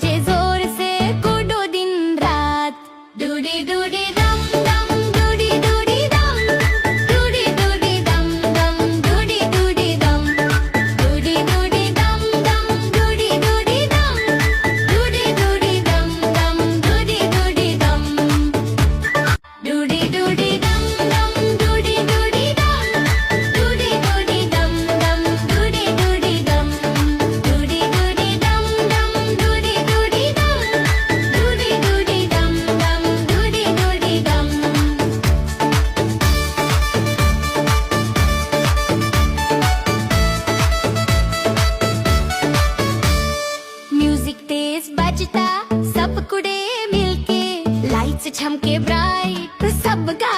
बच्चे जोर से कूदो दिन रात। डूडी डूडी दम दम डूडी डूडी दम, डूडी डूडी दम दम डूडी डूडी दम, डूडी डूडी दम दम डूडी डूडी दम, डूडी डूडी दम दम डूडी डूडी दम, डूडी डूडी दम दम डूडी डूडी दम, डूडी डूडी दम दम डूडी डूडी दम, डूडी डूडी दम दम डूडी डूडी दम, डूडी डूडी दम दम डूडी डूडी दम। म्यूजिक तेज बजता, सब कुड़े मिलके, लाइट्स झमके ब्राइट, सब गा